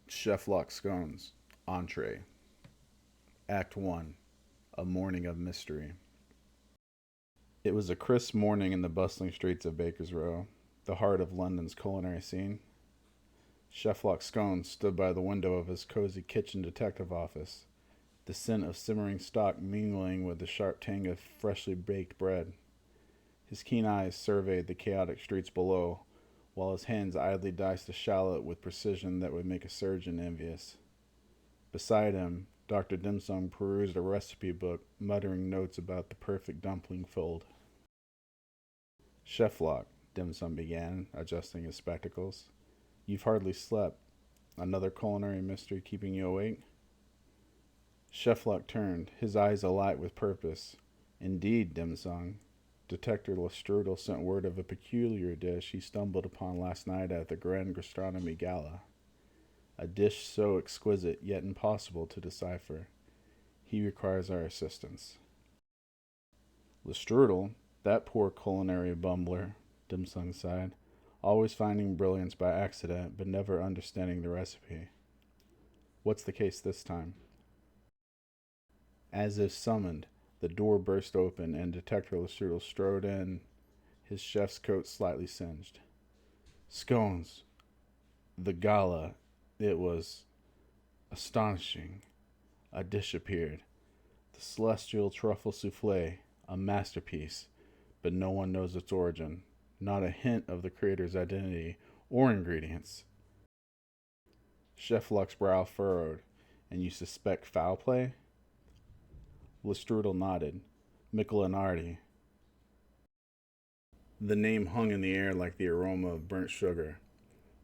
Chef Scones, Entree, Act 1, A Morning of Mystery. It was a crisp morning in the bustling streets of Baker's Row, the heart of London's culinary scene. Chef Scones stood by the window of his cozy kitchen detective office, the scent of simmering stock mingling with the sharp tang of freshly baked bread. His keen eyes surveyed the chaotic streets below, while his hands idly diced a shallot with precision that would make a surgeon envious. Beside him, Dr. Dimsum perused a recipe book, muttering notes about the perfect dumpling fold. Chef Dimsum began, adjusting his spectacles. You've hardly slept. Another culinary mystery keeping you awake? Chef turned, his eyes alight with purpose. Indeed, Dimsum. Detective Lestrudel sent word of a peculiar dish he stumbled upon last night at the Grand Gastronomy Gala. A dish so exquisite yet impossible to decipher. He requires our assistance. Lestrudel, that poor culinary bumbler, Dimsung sighed, always finding brilliance by accident but never understanding the recipe. What's the case this time? As if summoned, the door burst open and Detective Lestrudel strode in, his chef's coat slightly singed. Scones. The gala. It was astonishing. A dish appeared. The celestial truffle souffle, a masterpiece, but no one knows its origin. Not a hint of the creator's identity or ingredients. Chef Luck's brow furrowed. And you suspect foul play? Lestrudel nodded. Michelinardi. The name hung in the air like the aroma of burnt sugar.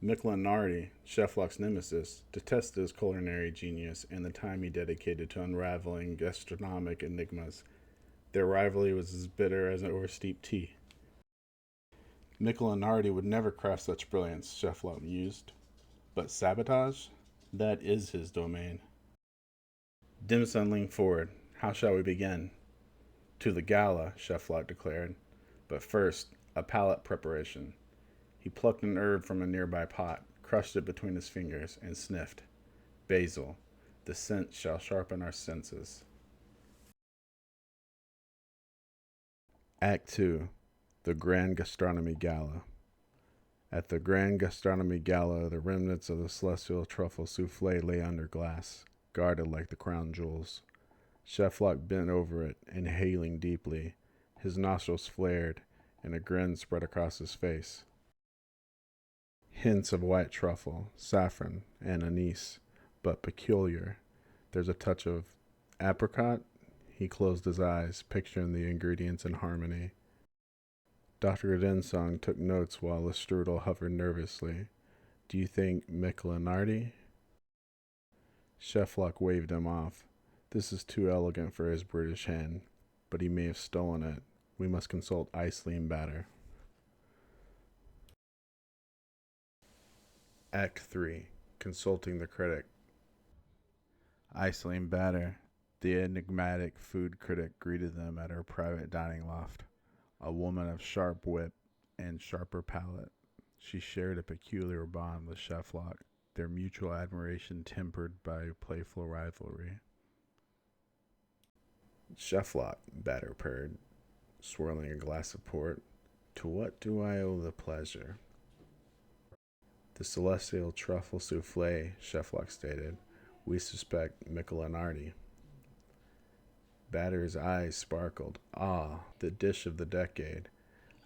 Michelinardi, Chef Luck's nemesis, detested his culinary genius and the time he dedicated to unraveling gastronomic enigmas. Their rivalry was as bitter as an oversteeped tea. Michelinardi would never craft such brilliance, Chef Luck mused. But sabotage? That is his domain. Dimson leaned forward. How shall we begin? To the gala, Chef Luck declared. But first, a palate preparation. He plucked an herb from a nearby pot, crushed it between his fingers, and sniffed. Basil. The scent shall sharpen our senses. Act 2. The Grand Gastronomy Gala. At the Grand Gastronomy Gala, the remnants of the celestial truffle souffle lay under glass, guarded like the crown jewels. Chef Luck bent over it, inhaling deeply. His nostrils flared, and a grin spread across his face. Hints of white truffle, saffron, and anise, but peculiar. There's a touch of apricot. He closed his eyes, picturing the ingredients in harmony. Dr. Dinsong took notes while Lestrudel hovered nervously. Do you think Michelinardi? Chef Luck waved him off. This is too elegant for his British hand, but he may have stolen it. We must consult Icelene batter. Act 3. Consulting the critic. Icelene batter. The enigmatic food critic greeted them at her private dining loft. A woman of sharp wit and sharper palate. She shared a peculiar bond with Chef Luck, their mutual admiration tempered by playful rivalry. Chef Luck, batter purred, swirling a glass of port. To what do I owe the pleasure? The celestial truffle souffle, Chef Luck stated. We suspect Michelinardi. Batter's eyes sparkled. Ah, the dish of the decade.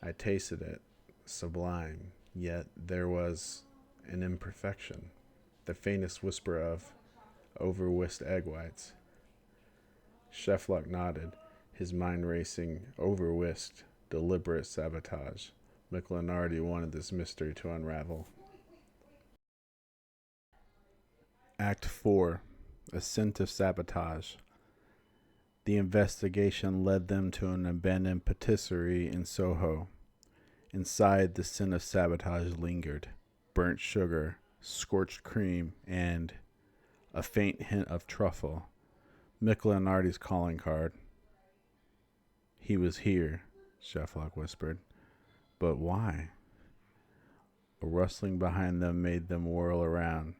I tasted it. Sublime. Yet there was an imperfection. The faintest whisper of over-whisked egg whites. Chef Luck nodded, his mind racing. Over-whisked. Deliberate sabotage. Michelinardi wanted this mystery to unravel. Act 4. A scent of sabotage. The investigation led them to an abandoned patisserie in Soho. Inside, the scent of sabotage lingered. Burnt sugar, scorched cream, and a faint hint of truffle. Michelinardi's calling card. He was here, Chef Luck whispered. But why? A rustling behind them made them whirl around.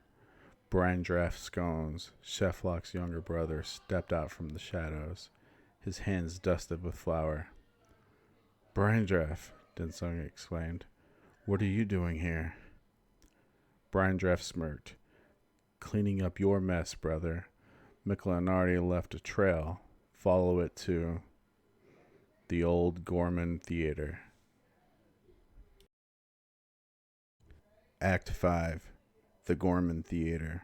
Brandraff Scones, Cheflock's younger brother, stepped out from the shadows, his hands dusted with flour. Brandraff, Dinsung exclaimed. What are you doing here? Brandraff smirked. Cleaning up your mess, brother. Michelin left a trail. Follow it to the old Gorman Theater. Act 5. The Gorman Theater.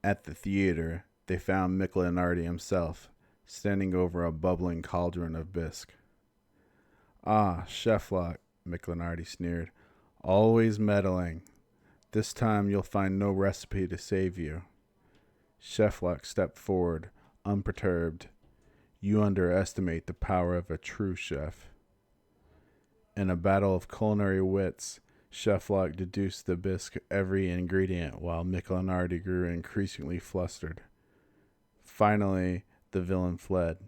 At the theater, they found Michelin himself, standing over a bubbling cauldron of bisque. Ah, Cheflock, Michelin sneered. Always meddling. This time you'll find no recipe to save you. Cheflock stepped forward, unperturbed. You underestimate the power of a true chef. In a battle of culinary wits, Cheflock deduced the bisque every ingredient while Michelin grew increasingly flustered. Finally, the villain fled,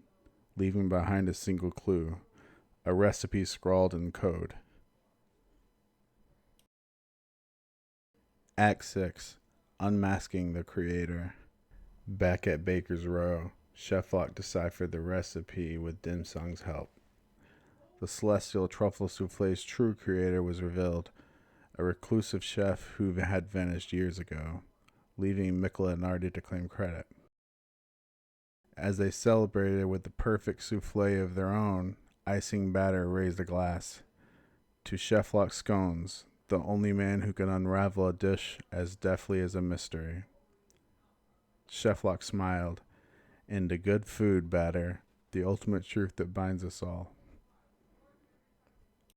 leaving behind a single clue, a recipe scrawled in code. Act 6. Unmasking the Creator. Back at Baker's Row, Cheflock deciphered the recipe with Dinsung's help. The celestial truffle souffle's true creator was revealed, a reclusive chef who had vanished years ago, leaving Michelin to claim credit. As they celebrated with the perfect souffle of their own, icing batter raised a glass. To Cheflock Scones, the only man who can unravel a dish as deftly as a mystery. Cheflock smiled. Into good food, batter, the ultimate truth that binds us all.